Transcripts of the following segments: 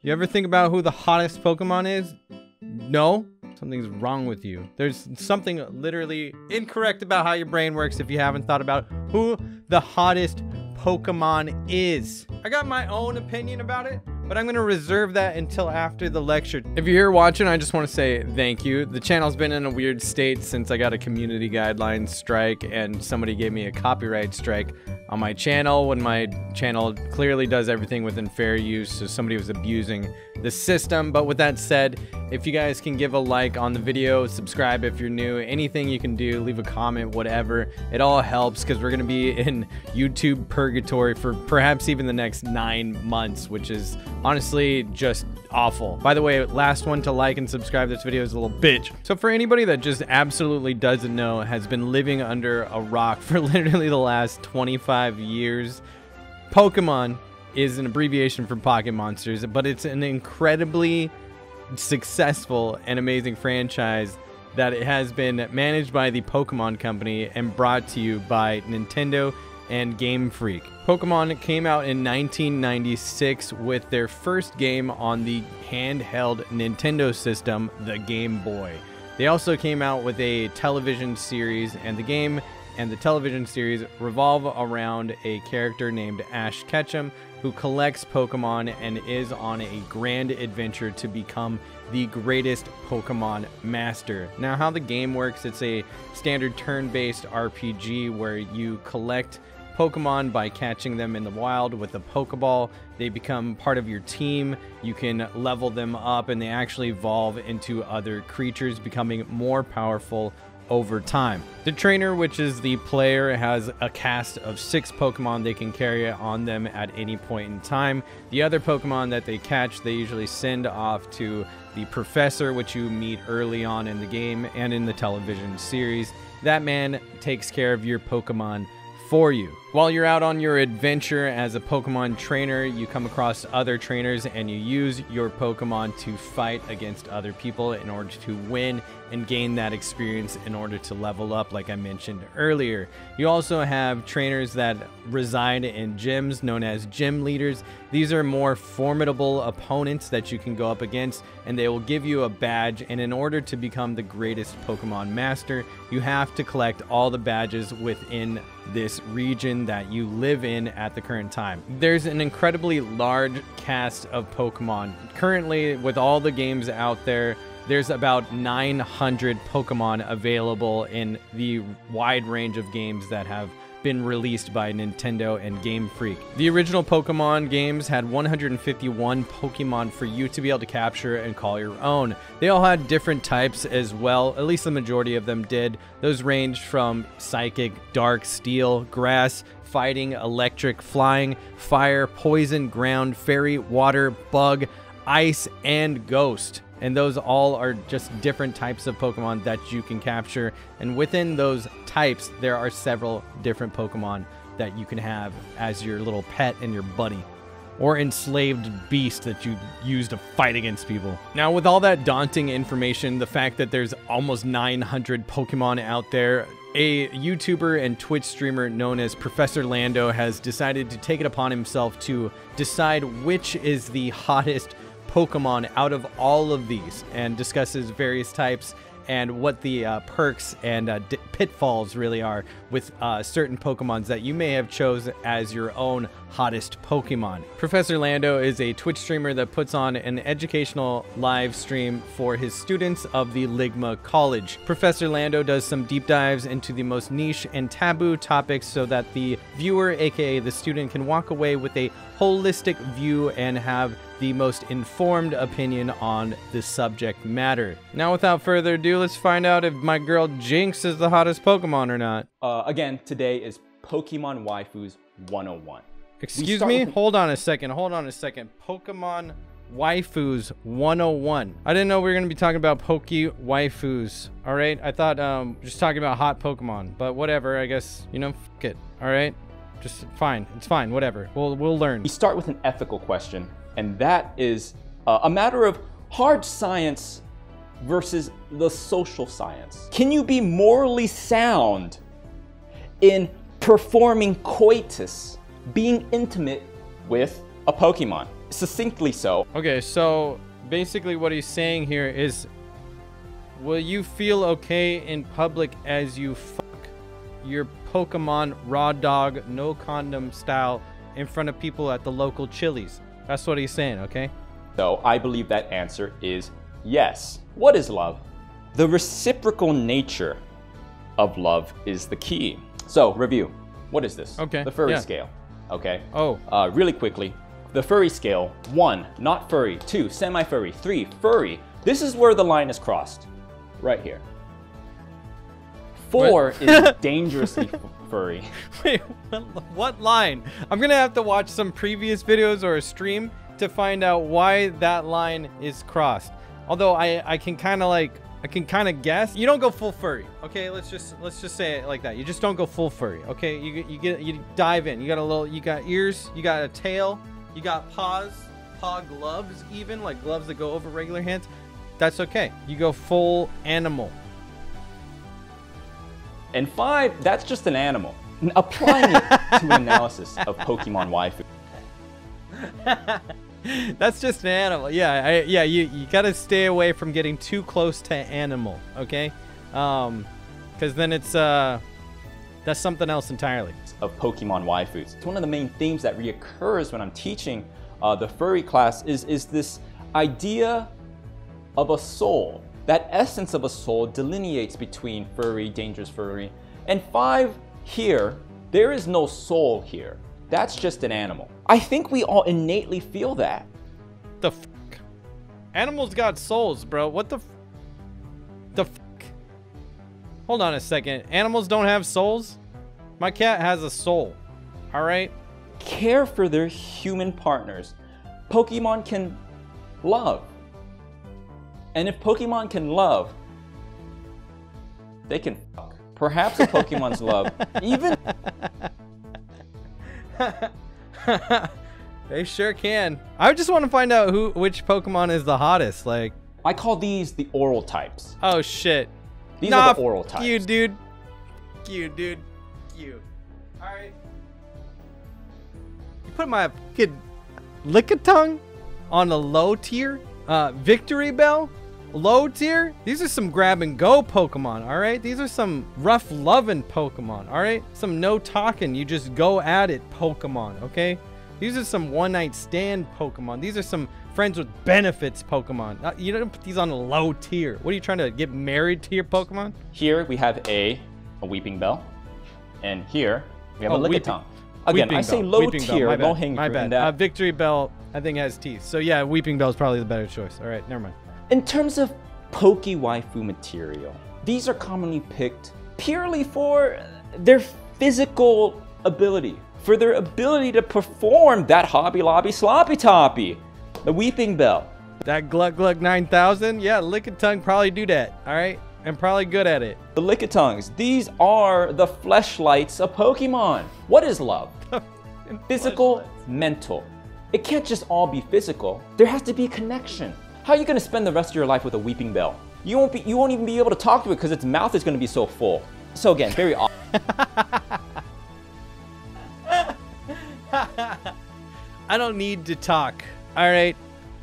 You ever think about who the hottest Pokemon is? No? Something's wrong with you. There's something literally incorrect about how your brain works if you haven't thought about who the hottest Pokemon is. I got my own opinion about it, but I'm gonna reserve that until after the lecture. If you're here watching, I just want to say thank you. The channel's been in a weird state since I got a community guidelines strike and somebody gave me a copyright strike on my channel when my channel clearly does everything within fair use, so somebody was abusing the system. But with that said, if you guys can give a like on the video, subscribe if you're new, anything you can do, leave a comment, whatever, it all helps, because we're gonna be in YouTube purgatory for perhaps even the next 9 months, which is honestly just awful. By the way, last one to like and subscribe this video is a little bitch. So for anybody that just absolutely doesn't know, has been living under a rock for literally the last 25 years, Pokemon is an abbreviation for Pocket Monsters, but it's an incredibly successful and amazing franchise that it has been managed by the Pokemon Company and brought to you by Nintendo and Game Freak. Pokemon came out in 1996 with their first game on the handheld Nintendo system, the Game Boy. They also came out with a television series, and the game and the television series revolve around a character named Ash Ketchum, who collects Pokemon and is on a grand adventure to become the greatest Pokemon master. Now, how the game works, it's a standard turn-based RPG where you collect Pokemon by catching them in the wild with a Pokeball. They become part of your team. You can level them up, and they actually evolve into other creatures, becoming more powerful over time. The trainer, which is the player, has a cast of 6 Pokemon they can carry on them at any point in time. The other Pokemon that they catch, they usually send off to the professor, which you meet early on in the game and in the television series. That man takes care of your Pokemon for you. While you're out on your adventure as a Pokemon trainer, you come across other trainers and you use your Pokemon to fight against other people in order to win and gain that experience in order to level up, like I mentioned earlier. You also have trainers that reside in gyms known as gym leaders. These are more formidable opponents that you can go up against, and they will give you a badge, and in order to become the greatest Pokemon master, you have to collect all the badges within this region that you live in at the current time. There's an incredibly large cast of Pokemon. Currently, with all the games out there, there's about 900 Pokemon available in the wide range of games that have been released by Nintendo and Game Freak. The original Pokemon games had 151 Pokemon for you to be able to capture and call your own. They all had different types as well, at least the majority of them did. Those ranged from Psychic, Dark, Steel, Grass, Fighting, Electric, Flying, Fire, Poison, Ground, Fairy, Water, Bug, Ice, and Ghost. And those all are just different types of Pokemon that you can capture. And within those types, there are several different Pokemon that you can have as your little pet and your buddy, or enslaved beast that you use to fight against people. Now, with all that daunting information, the fact that there's almost 900 Pokemon out there, a YouTuber and Twitch streamer known as Professor Lando has decided to take it upon himself to decide which is the hottest Pokemon out of all of these, and discusses various types and what the perks and pitfalls really are with certain Pokemons that you may have chosen as your own hottest Pokemon. Professor Lando is a Twitch streamer that puts on an educational live stream for his students of the Ligma College. Professor Lando does some deep dives into the most niche and taboo topics so that the viewer, aka the student, can walk away with a holistic view and have the most informed opinion on the subject matter. Now, without further ado, let's find out if my girl Jinx is the hottest Pokemon or not. Again, today is Pokemon Waifus 101. Excuse me? Hold on a second. Pokemon Waifus 101. I didn't know we were going to be talking about Poke Waifus. All right? I thought just talking about hot Pokemon, but whatever. I guess, you know, f it. All right? Just fine. It's fine. Whatever. We'll learn. We start with an ethical question, and that is a matter of hard science versus the social science. Can you be morally sound in performing coitus, being intimate with a Pokemon. Succinctly so. Okay, so basically what he's saying here is, will you feel okay in public as you fuck your Pokemon raw dog, no condom style in front of people at the local Chili's? That's what he's saying, okay? So I believe that answer is yes. What is love? The reciprocal nature of love is the key. So review. What is this? Okay. The furry scale. Okay. Oh. Really quickly. The furry scale. 1, not furry. 2, semi-furry. 3, furry. This is where the line is crossed. Right here. 4 is dangerously furry. Wait, what line? I'm gonna have to watch some previous videos or a stream to find out why that line is crossed. Although I can kind of guess. You don't go full furry, okay? Let's just say it like that. You just don't go full furry, okay? You dive in. You got ears, you got a tail, you got paws, paw gloves, even like gloves that go over regular hands. That's okay. You go full animal. And 5, that's just an animal. Applying it to an analysis of Pokemon Waifu. That's just an animal. Yeah, you gotta stay away from getting too close to animal, okay? Because then it's that's something else entirely. Of Pokemon waifus. It's one of the main themes that reoccurs when I'm teaching the furry class is this idea of a soul. That essence of a soul delineates between furry, dangerous furry, and 5 here, there is no soul here. That's just an animal. I think we all innately feel that. The f***? Animals got souls, bro. What the f***? Hold on a second. Animals don't have souls? My cat has a soul. All right? Care for their human partners. Pokemon can love. And if Pokemon can love, they can fuck. Perhaps a Pokemon's love even... They sure can. I just want to find out which Pokemon is the hottest. Like, I call these the oral types. Oh shit. These are the oral types. You dude. All right. You put my kid Lickitung on a low tier. Victory Bell, low tier. These are some grab and go Pokemon. All right. These are some rough loving Pokemon. All right. Some no talking. You just go at it Pokemon. Okay. These are some one-night stand Pokemon. These are some friends with benefits Pokemon. You don't put these on a low tier. What are you trying to get married to your Pokemon? Here we have a Weeping Bell, and here we have a Lickitung. Again, I say low tier, low hanging fruit. My bad. Victory Bell, I think, has teeth. So yeah, Weeping Bell is probably the better choice. All right, never mind. In terms of Poke Waifu material, these are commonly picked purely for their physical ability. For their ability to perform that Hobby Lobby Sloppy Toppy, the Weeping Bell. That Gluck Gluck 9000, yeah, Lickitung probably do that, all right? And probably good at it. The Lickitungs, these are the fleshlights of Pokemon. What is love? Physical, mental. It can't just all be physical. There has to be a connection. How are you gonna spend the rest of your life with a Weeping Bell? You won't even be able to talk to it because its mouth is gonna be so full. So again, very odd. I don't need to talk, all right?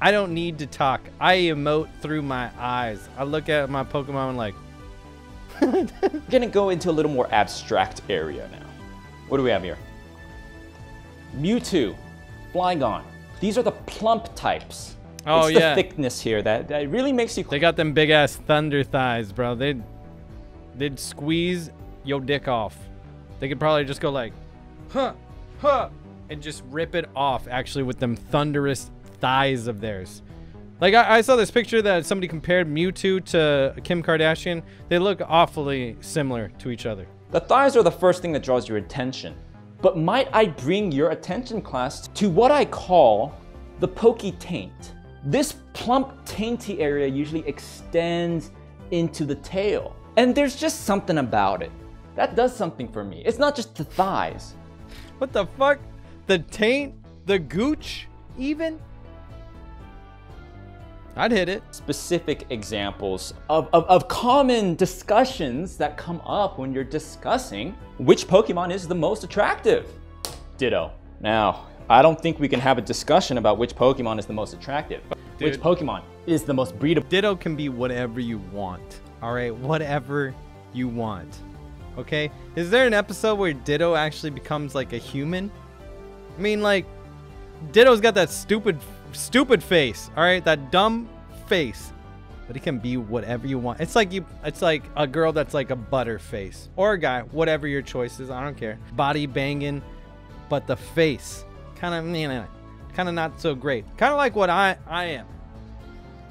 I don't need to talk. I emote through my eyes. I look at my Pokemon and like... We're gonna go into a little more abstract area now. What do we have here? Mewtwo, Flygon. These are the plump types. Oh, it's the thickness here that really makes you... They got them big-ass thunder thighs, bro. They'd squeeze your dick off. They could probably just go like... Huh, and just rip it off, actually, with them thunderous thighs of theirs. Like, I saw this picture that somebody compared Mewtwo to Kim Kardashian. They look awfully similar to each other. The thighs are the first thing that draws your attention. But might I bring your attention, class, to what I call the pokey taint. This plump, tainty area usually extends into the tail. And there's just something about it. That does something for me. It's not just the thighs. What the fuck? The taint? The gooch? Even? I'd hit it. Specific examples of common discussions that come up when you're discussing which Pokemon is the most attractive. Ditto. Now, I don't think we can have a discussion about which Pokemon is the most attractive. Dude. Which Pokemon is the most breedable. Ditto can be whatever you want. All right, whatever you want. Okay? Is there an episode where Ditto actually becomes like a human? I mean, like, Ditto's got that stupid face. All right, that dumb face. But it can be whatever you want. It's like a girl that's like a butter face, or a guy, whatever your choice is. I don't care. Body banging, but the face kind of not so great. Kind of like what I am.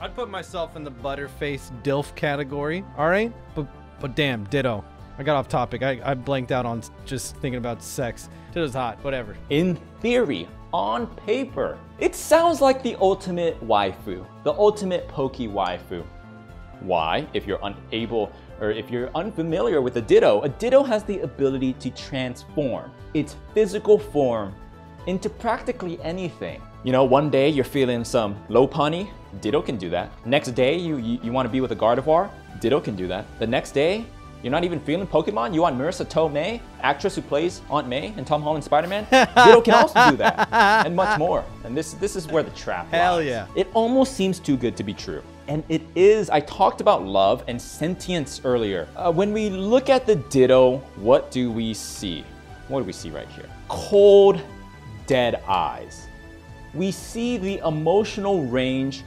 I'd put myself in the butterface DILF category. All right, but damn, Ditto. I got off topic. I blanked out on just thinking about sex. Ditto's hot. Whatever. In theory, on paper, it sounds like the ultimate waifu, the ultimate Poke waifu. Why? If you're unable, or if you're unfamiliar with a Ditto has the ability to transform its physical form into practically anything. You know, one day you're feeling some Lopunny, Ditto can do that. Next day you want to be with a Gardevoir, Ditto can do that. The next day, you're not even feeling Pokemon, you want Marissa Tomei, actress who plays Aunt May in Tom Holland's Spider-Man, Ditto can also do that, and much more. And this is where the trap lies. Hell yeah. It almost seems too good to be true. And it is. I talked about love and sentience earlier. When we look at the Ditto, what do we see? What do we see right here? Cold, dead eyes. We see the emotional range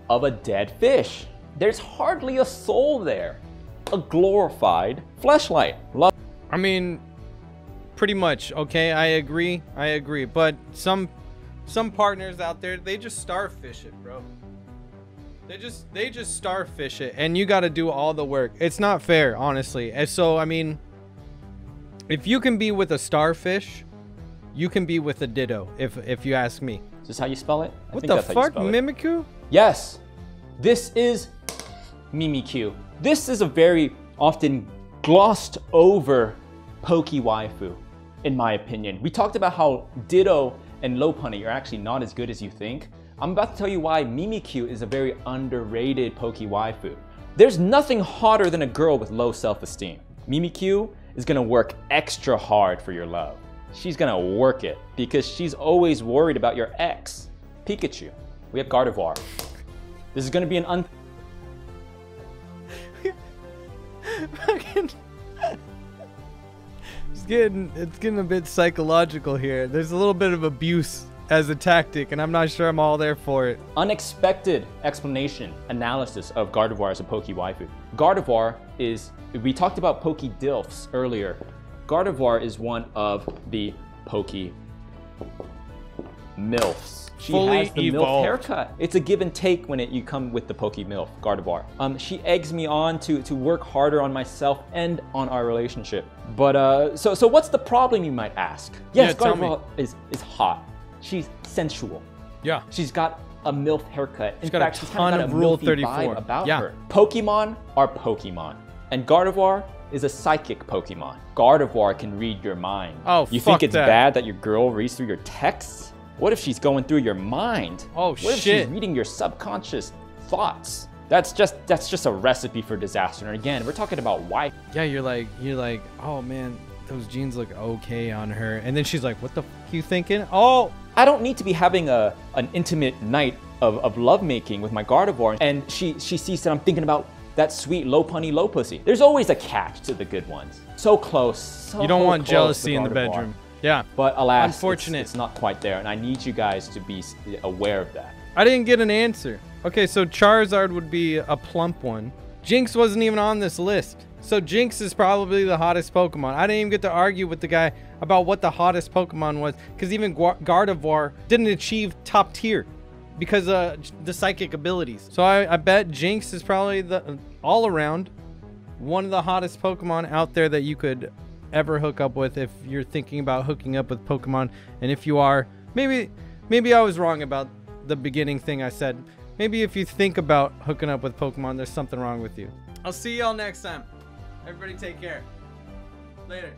of a dead fish. There's hardly a soul there. A glorified fleshlight. Love. I mean, pretty much. Okay, I agree. But some partners out there, they just starfish it, bro. They just starfish it, and you got to do all the work. It's not fair, honestly. And so, I mean, if you can be with a starfish, you can be with a Ditto. If you ask me. Is this how you spell it? What the fuck, Mimikyu? Yes, this is Mimikyu. This is a very often glossed over Poke waifu, in my opinion. We talked about how Ditto and Lopunny are actually not as good as you think. I'm about to tell you why Mimikyu is a very underrated Poke waifu. There's nothing hotter than a girl with low self-esteem. Mimikyu is gonna work extra hard for your love. She's gonna work it because she's always worried about your ex. Pikachu. We have Gardevoir. This is gonna be an it's getting a bit psychological here. There's a little bit of abuse as a tactic, and I'm not sure I'm all there for it. Unexpected explanation, analysis of Gardevoir as a Poke waifu. Gardevoir is, we talked about Poke Dilfs earlier. Gardevoir is one of the Poke MILFs. She Fully has the evolved. MILF haircut. It's a give and take when you come with the Poke MILF, Gardevoir. She eggs me on to work harder on myself and on our relationship. But so what's the problem, you might ask? Yes, Yeah, Gardevoir is hot. She's sensual. Yeah. She's got a MILF haircut. In got a fact, she's ton kind of of Rule MILFy 34. vibe about Yeah. her. Pokemon are Pokemon, and Gardevoir is a psychic Pokemon. Gardevoir can read your mind. Oh, you fuck think it's that. bad that your girl reads through your texts? What if she's going through your mind? Oh, what if shit. she's reading your subconscious thoughts? That's just a recipe for disaster. And again, we're talking about why. Yeah, you're like, oh man, those jeans look okay on her, and then she's like, what the f you thinking? Oh, I don't need to be having an intimate night of lovemaking with my Gardevoir, and she sees that I'm thinking about that sweet Lopunny low pussy. There's always a catch to the good ones. So close. So you don't want close jealousy to in the Gardevoir. bedroom. Yeah. But alas, Unfortunate. it's not quite there, and I need you guys to be aware of that. I didn't get an answer. Okay, so Charizard would be a plump one. Jinx wasn't even on this list. So Jinx is probably the hottest Pokemon. I didn't even get to argue with the guy about what the hottest Pokemon was, because even Gardevoir didn't achieve top tier because of the psychic abilities. So I bet Jinx is probably the all around one of the hottest Pokemon out there that you could ever hook up with if you're thinking about hooking up with Pokemon. And if you are, maybe I was wrong about the beginning thing I said. Maybe if you think about hooking up with Pokemon, there's something wrong with you. I'll see y'all next time. Everybody take care. Later.